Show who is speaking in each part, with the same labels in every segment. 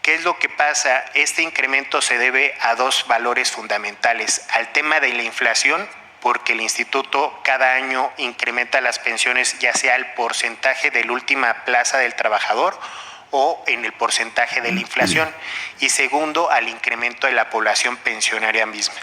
Speaker 1: ¿Qué es lo que pasa? Este incremento se debe a dos valores fundamentales, al tema de la inflación, porque el instituto cada año incrementa las pensiones, ya sea el porcentaje de la última plaza del trabajador o en el porcentaje de la inflación, y segundo, al incremento de la población pensionaria misma.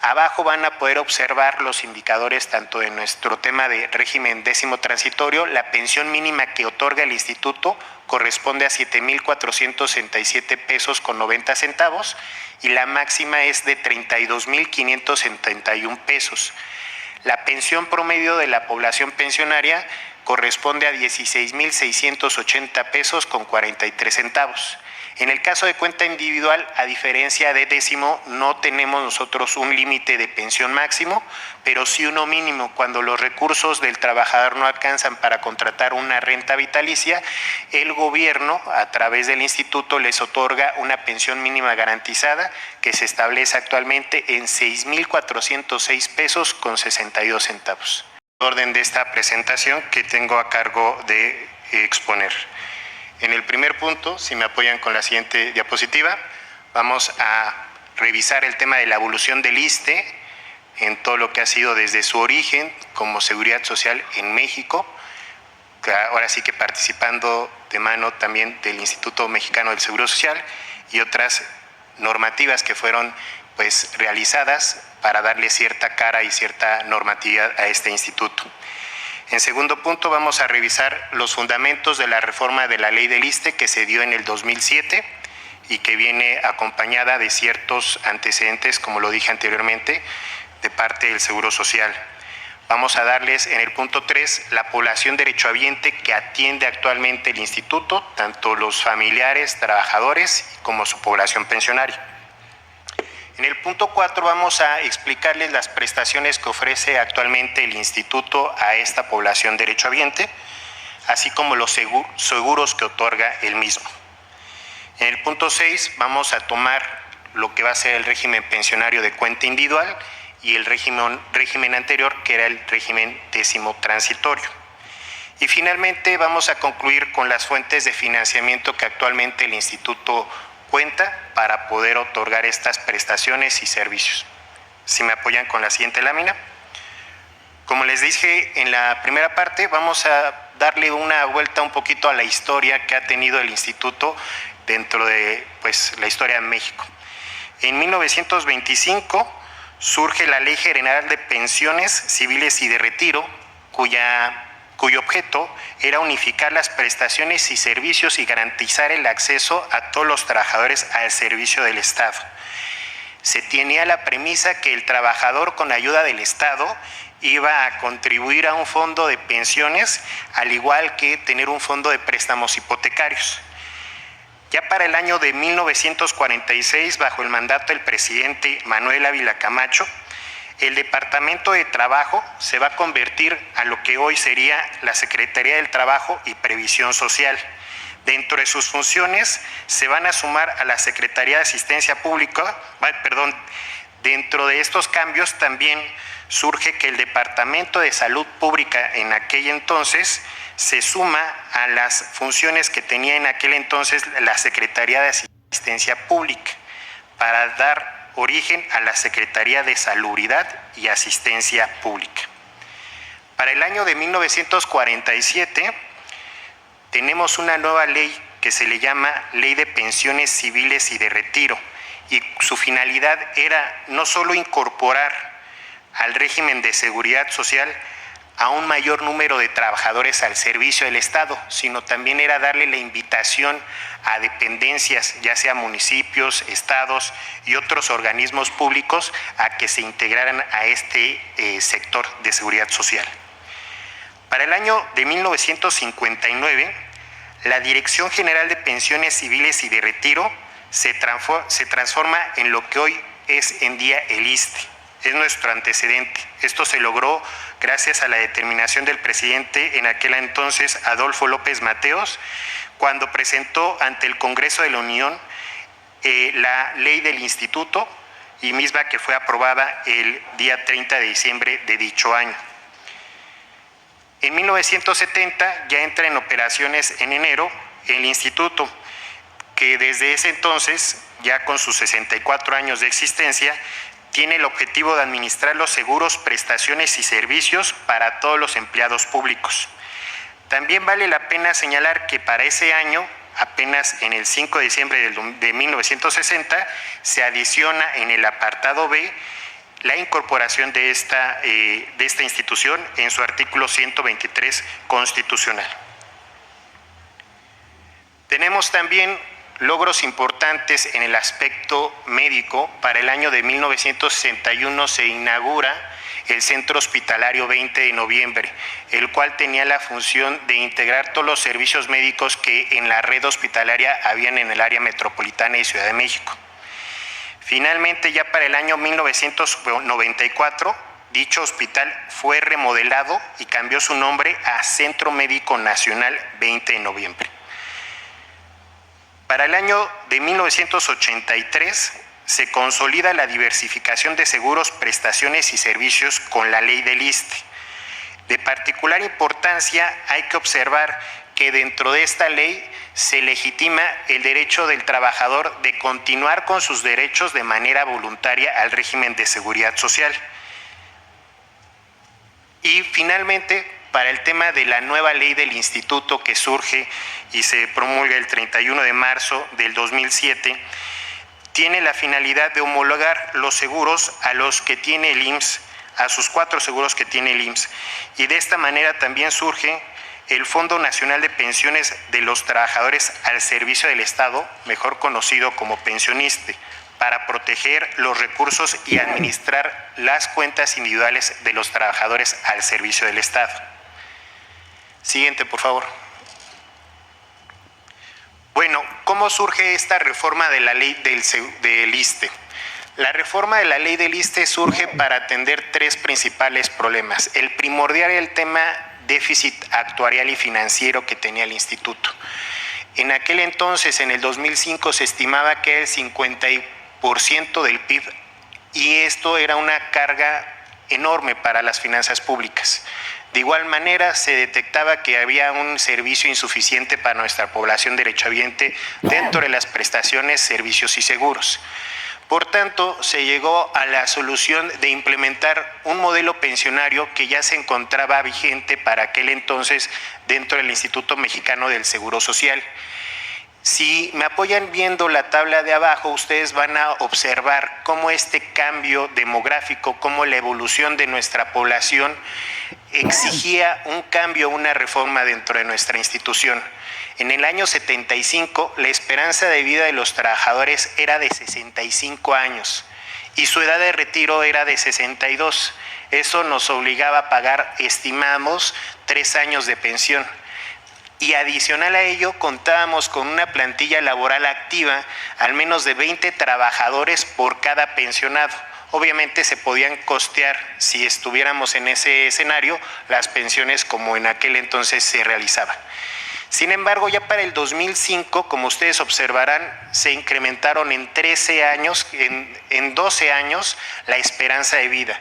Speaker 1: Abajo van a poder observar los indicadores tanto de nuestro tema de régimen décimo transitorio. La pensión mínima que otorga el instituto corresponde a 7,467 pesos con 90 centavos y la máxima es de 32,571 pesos. La pensión promedio de la población pensionaria corresponde a 16,680 pesos con 43 centavos. En el caso de cuenta individual, a diferencia de décimo, no tenemos nosotros un límite de pensión máximo, pero sí uno mínimo. Cuando los recursos del trabajador no alcanzan para contratar una renta vitalicia, el gobierno, a través del instituto, les otorga una pensión mínima garantizada que se establece actualmente en 6,406 pesos con 62 centavos. Orden de esta presentación que tengo a cargo de exponer. En el primer punto, si me apoyan con la siguiente diapositiva, vamos a revisar el tema de la evolución del ISSSTE en todo lo que ha sido desde su origen como seguridad social en México, ahora sí que participando de mano también del Instituto Mexicano del Seguro Social y otras normativas que fueron realizadas para darle cierta cara y cierta normatividad a este instituto. En segundo punto, vamos a revisar los fundamentos de la reforma de la ley del ISSSTE que se dio en el 2007 y que viene acompañada de ciertos antecedentes, como lo dije anteriormente, de parte del Seguro Social. Vamos a darles en el punto 3 la población derechohabiente que atiende actualmente el instituto, tanto los familiares, trabajadores, como su población pensionaria. En el punto 4 vamos a explicarles las prestaciones que ofrece actualmente el instituto a esta población derechohabiente, así como los seguros que otorga el mismo. En el punto 6 vamos a tomar lo que va a ser el régimen pensionario de cuenta individual y el régimen anterior, que era el régimen décimo transitorio. Y finalmente vamos a concluir con las fuentes de financiamiento que actualmente el instituto cuenta para poder otorgar estas prestaciones y servicios. Si me apoyan con la siguiente lámina. Como les dije en la primera parte, vamos a darle una vuelta un poquito a la historia que ha tenido el instituto dentro de la historia de México. En 1925 surge la Ley General de Pensiones Civiles y de Retiro, cuyo objeto era unificar las prestaciones y servicios y garantizar el acceso a todos los trabajadores al servicio del Estado. Se tenía la premisa que el trabajador, con ayuda del Estado, iba a contribuir a un fondo de pensiones, al igual que tener un fondo de préstamos hipotecarios. Ya para el año de 1946, bajo el mandato del presidente Manuel Ávila Camacho, el Departamento de Trabajo se va a convertir a lo que hoy sería la Secretaría del Trabajo y Previsión Social. Dentro de sus funciones se van a sumar a la Secretaría de Asistencia Pública, dentro de estos cambios también surge que el Departamento de Salud Pública en aquel entonces se suma a las funciones que tenía en aquel entonces la Secretaría de Asistencia Pública para dar origen a la Secretaría de Salubridad y Asistencia Pública. Para el año de 1947 tenemos una nueva ley que se le llama Ley de Pensiones Civiles y de Retiro, y su finalidad era no solo incorporar al régimen de seguridad social a un mayor número de trabajadores al servicio del Estado, sino también era darle la invitación a dependencias, ya sea municipios, estados y otros organismos públicos, a que se integraran a este sector de seguridad social. Para el año de 1959, la Dirección General de Pensiones Civiles y de Retiro se transforma en lo que hoy es en día el ISSSTE. Es nuestro antecedente. Esto se logró gracias a la determinación del presidente en aquel entonces, Adolfo López Mateos, cuando presentó ante el Congreso de la Unión la ley del instituto, y misma que fue aprobada el día 30 de diciembre de dicho año. En 1970 ya entra en operaciones en enero el instituto, que desde ese entonces, ya con sus 64 años de existencia, tiene el objetivo de administrar los seguros, prestaciones y servicios para todos los empleados públicos. También vale la pena señalar que para ese año, apenas en el 5 de diciembre de 1960, se adiciona en el apartado B la incorporación de esta institución en su artículo 123 constitucional. Tenemos también logros importantes en el aspecto médico. Para el año de 1961 se inaugura el Centro Hospitalario 20 de Noviembre, el cual tenía la función de integrar todos los servicios médicos que en la red hospitalaria habían en el área metropolitana y Ciudad de México. Finalmente, ya para el año 1994, dicho hospital fue remodelado y cambió su nombre a Centro Médico Nacional 20 de Noviembre. Para el año de 1983 se consolida la diversificación de seguros, prestaciones y servicios con la ley del ISSSTE. De particular importancia hay que observar que dentro de esta ley se legitima el derecho del trabajador de continuar con sus derechos de manera voluntaria al régimen de seguridad social. Y finalmente, para el tema de la nueva ley del instituto que surge y se promulga el 31 de marzo del 2007, tiene la finalidad de homologar los seguros a los que tiene el IMSS, a sus 4 seguros que tiene el IMSS, y de esta manera también surge el Fondo Nacional de Pensiones de los Trabajadores al Servicio del Estado, mejor conocido como Pensioniste, para proteger los recursos y administrar las cuentas individuales de los trabajadores al servicio del Estado. Siguiente, por favor. Bueno, ¿cómo surge esta reforma de la ley del ISSSTE? La reforma de la ley del ISSSTE surge para atender 3 principales problemas. El primordial era el tema déficit actuarial y financiero que tenía el instituto. En aquel entonces, en el 2005, se estimaba que era el 50% del PIB y esto era una carga enorme para las finanzas públicas. De igual manera, se detectaba que había un servicio insuficiente para nuestra población derechohabiente dentro de las prestaciones, servicios y seguros. Por tanto, se llegó a la solución de implementar un modelo pensionario que ya se encontraba vigente para aquel entonces dentro del Instituto Mexicano del Seguro Social. Si me apoyan viendo la tabla de abajo, ustedes van a observar cómo este cambio demográfico, cómo la evolución de nuestra población exigía un cambio, una reforma dentro de nuestra institución. En el año 75, la esperanza de vida de los trabajadores era de 65 años y su edad de retiro era de 62. Eso nos obligaba a pagar, estimamos, 3 años de pensión. Y adicional a ello, contábamos con una plantilla laboral activa, al menos de 20 trabajadores por cada pensionado. Obviamente se podían costear, si estuviéramos en ese escenario, las pensiones como en aquel entonces se realizaba. Sin embargo, ya para el 2005, como ustedes observarán, se incrementaron en 13 años, en 12 años, la esperanza de vida.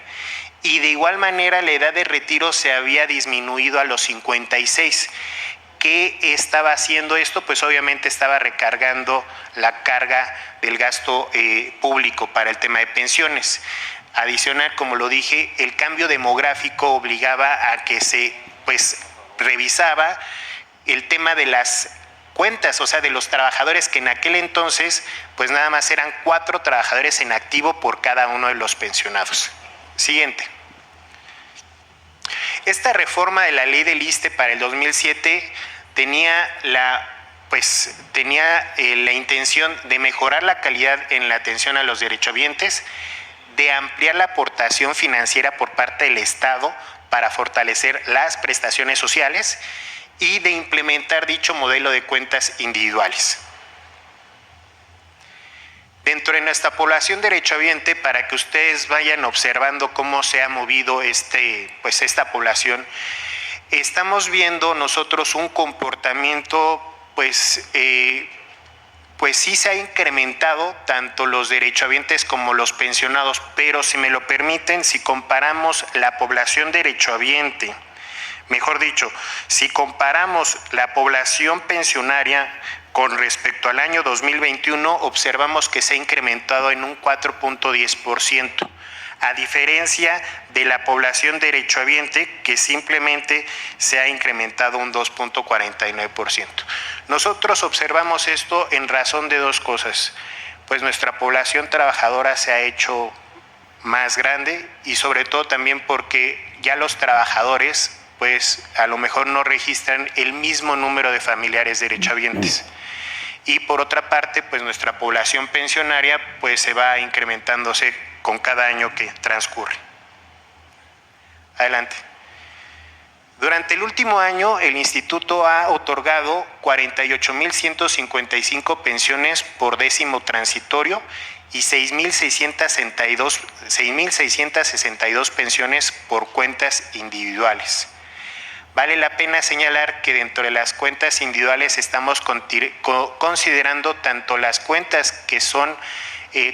Speaker 1: Y de igual manera, la edad de retiro se había disminuido a los 56. ¿Qué estaba haciendo esto? Pues obviamente estaba recargando la carga del gasto público para el tema de pensiones. Adicional, como lo dije, el cambio demográfico obligaba a que se revisaba el tema de las cuentas, o sea, de los trabajadores que en aquel entonces pues nada más eran 4 trabajadores en activo por cada uno de los pensionados. Siguiente. Esta reforma de la ley del ISSSTE para el 2007 tenía la intención de mejorar la calidad en la atención a los derechohabientes, de ampliar la aportación financiera por parte del Estado para fortalecer las prestaciones sociales y de implementar dicho modelo de cuentas individuales. Dentro de nuestra población derechohabiente, para que ustedes vayan observando cómo se ha movido esta población, estamos viendo nosotros un comportamiento, sí se ha incrementado tanto los derechohabientes como los pensionados, pero si me lo permiten, si comparamos la población derechohabiente, mejor dicho, si comparamos la población pensionaria con respecto al año 2021 observamos que se ha incrementado en un 4.10%, a diferencia de la población derechohabiente, que simplemente se ha incrementado un 2.49%. Nosotros observamos esto en razón de dos cosas. Pues nuestra población trabajadora se ha hecho más grande y sobre todo también porque ya los trabajadores pues a lo mejor no registran el mismo número de familiares derechohabientes. Y por otra parte, pues nuestra población pensionaria pues se va incrementándose con cada año que transcurre. Adelante. Durante el último año, el Instituto ha otorgado 48.155 pensiones por décimo transitorio y 6.662 pensiones por cuentas individuales. Vale la pena señalar que dentro de las cuentas individuales estamos considerando tanto las cuentas que son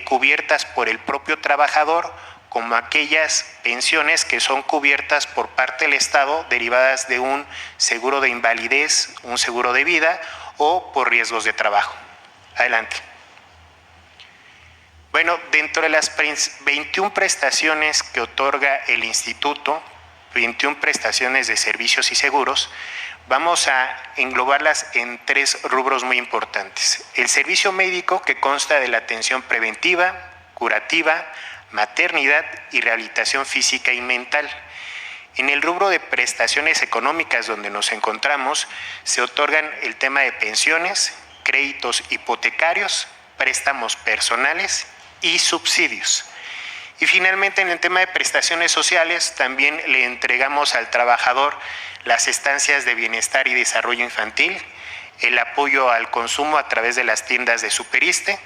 Speaker 1: cubiertas por el propio trabajador como aquellas pensiones que son cubiertas por parte del Estado derivadas de un seguro de invalidez, un seguro de vida o por riesgos de trabajo. Adelante. Bueno, dentro de las 21 prestaciones que otorga el Instituto, 21 prestaciones de servicios y seguros, vamos a englobarlas en tres rubros muy importantes. El servicio médico, que consta de la atención preventiva, curativa, maternidad y rehabilitación física y mental. En el rubro de prestaciones económicas donde nos encontramos, se otorgan el tema de pensiones, créditos hipotecarios, préstamos personales y subsidios. Y finalmente, en el tema de prestaciones sociales, también le entregamos al trabajador las estancias de bienestar y desarrollo infantil, el apoyo al consumo a través de las tiendas de Superiste,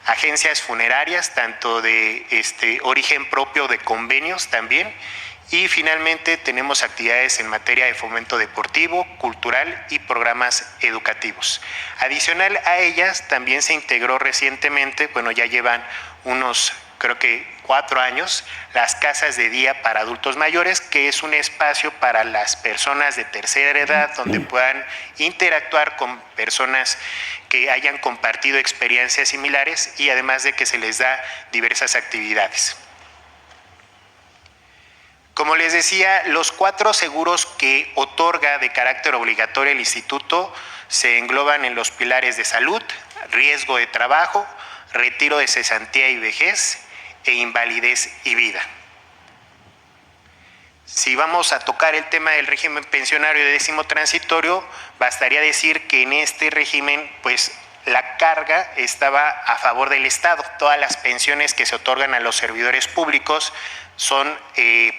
Speaker 1: agencias funerarias, tanto de origen propio de convenios también, y finalmente tenemos actividades en materia de fomento deportivo, cultural y programas educativos. Adicional a ellas, también se integró recientemente, bueno, ya llevan unos, creo que 4 años, las casas de día para adultos mayores, que es un espacio para las personas de tercera edad donde puedan interactuar con personas que hayan compartido experiencias similares y además de que se les da diversas actividades. Como les decía, los 4 seguros que otorga de carácter obligatorio el Instituto se engloban en los pilares de salud, riesgo de trabajo, retiro de cesantía y vejez e invalidez y vida. Si vamos a tocar el tema del régimen pensionario de décimo transitorio, bastaría decir que en este régimen, pues la carga estaba a favor del Estado. Todas las pensiones que se otorgan a los servidores públicos son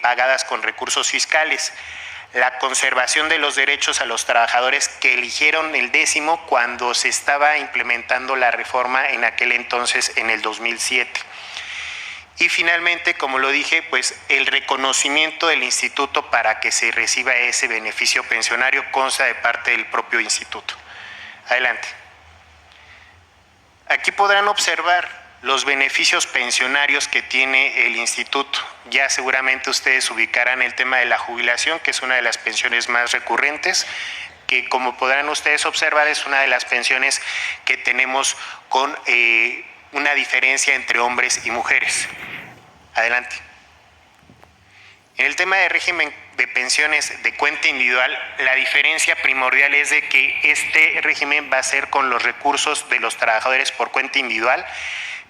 Speaker 1: pagadas con recursos fiscales. La conservación de los derechos a los trabajadores que eligieron el décimo cuando se estaba implementando la reforma en aquel entonces, en el 2007. Y finalmente, como lo dije, pues el reconocimiento del instituto para que se reciba ese beneficio pensionario consta de parte del propio instituto. Adelante. Aquí podrán observar los beneficios pensionarios que tiene el instituto. Ya seguramente ustedes ubicarán el tema de la jubilación, que es una de las pensiones más recurrentes, que como podrán ustedes observar es una de las pensiones que tenemos con una diferencia entre hombres y mujeres. Adelante. En el tema de régimen de pensiones de cuenta individual, la diferencia primordial es de que este régimen va a ser con los recursos de los trabajadores por cuenta individual,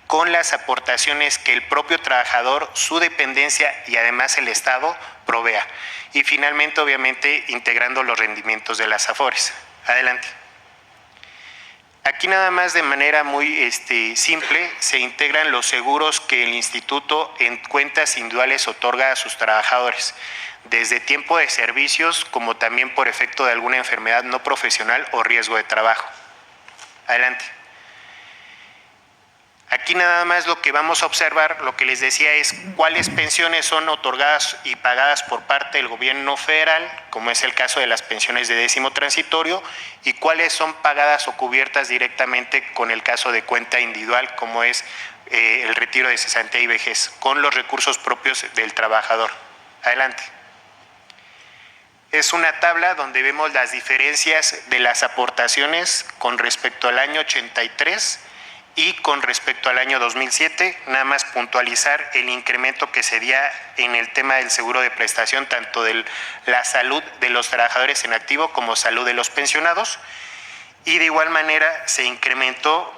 Speaker 1: con las aportaciones que el propio trabajador, su dependencia y además el Estado provea. Y finalmente, obviamente, integrando los rendimientos de las AFORES. Adelante. Aquí nada más de manera muy simple se integran los seguros que el instituto en cuentas individuales otorga a sus trabajadores, desde tiempo de servicios como también por efecto de alguna enfermedad no profesional o riesgo de trabajo. Adelante. Aquí nada más lo que vamos a observar, lo que les decía es cuáles pensiones son otorgadas y pagadas por parte del gobierno federal, como es el caso de las pensiones de décimo transitorio, y cuáles son pagadas o cubiertas directamente con el caso de cuenta individual, como es el retiro de cesantía y vejez, con los recursos propios del trabajador. Adelante. Es una tabla donde vemos las diferencias de las aportaciones con respecto al año 83 y con respecto al año 2007, nada más puntualizar el incremento que se dio en el tema del seguro de prestación, tanto de la salud de los trabajadores en activo como salud de los pensionados, y de igual manera se incrementó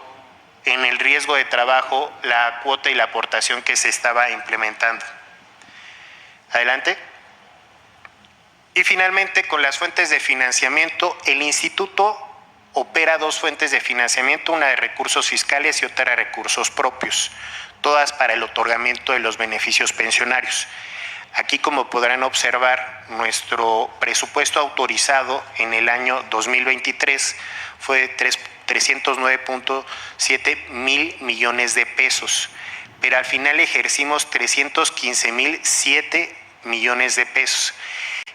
Speaker 1: en el riesgo de trabajo la cuota y la aportación que se estaba implementando. Adelante. Y finalmente, con las fuentes de financiamiento, el instituto opera dos fuentes de financiamiento, una de recursos fiscales y otra de recursos propios, todas para el otorgamiento de los beneficios pensionarios. Aquí, como podrán observar, nuestro presupuesto autorizado en el año 2023 fue de 309.7 mil millones de pesos, pero al final ejercimos 315.007 millones de pesos.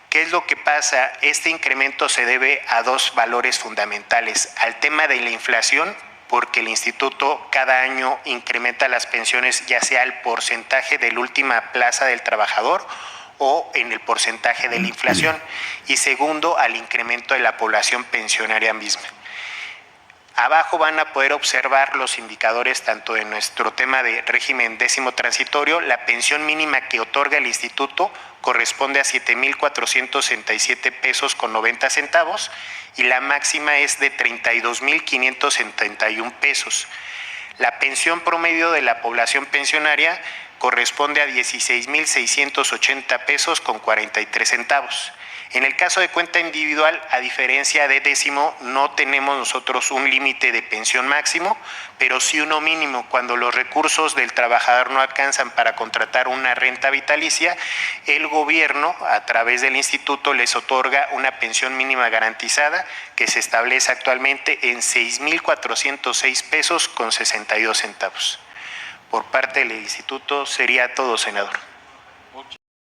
Speaker 1: ¿Qué es lo que pasa? Este incremento se debe a dos valores fundamentales: al tema de la inflación, porque el instituto cada año incrementa las pensiones, ya sea el porcentaje de la última plaza del trabajador o en el porcentaje de la inflación, y segundo, al incremento de la población pensionaria misma. Abajo van a poder observar los indicadores tanto de nuestro tema de régimen décimo transitorio. La pensión mínima que otorga el instituto corresponde a 7.467 pesos con 90 centavos y la máxima es de 32.571 pesos. La pensión promedio de la población pensionaria corresponde a 16.680 pesos con 43 centavos. En el caso de cuenta individual, a diferencia de décimo, no tenemos nosotros un límite de pensión máximo, pero sí uno mínimo. Cuando los recursos del trabajador no alcanzan para contratar una renta vitalicia, el gobierno, a través del instituto, les otorga una pensión mínima garantizada que se establece actualmente en 6.406 pesos con 62 centavos. Por parte del instituto sería todo, senador.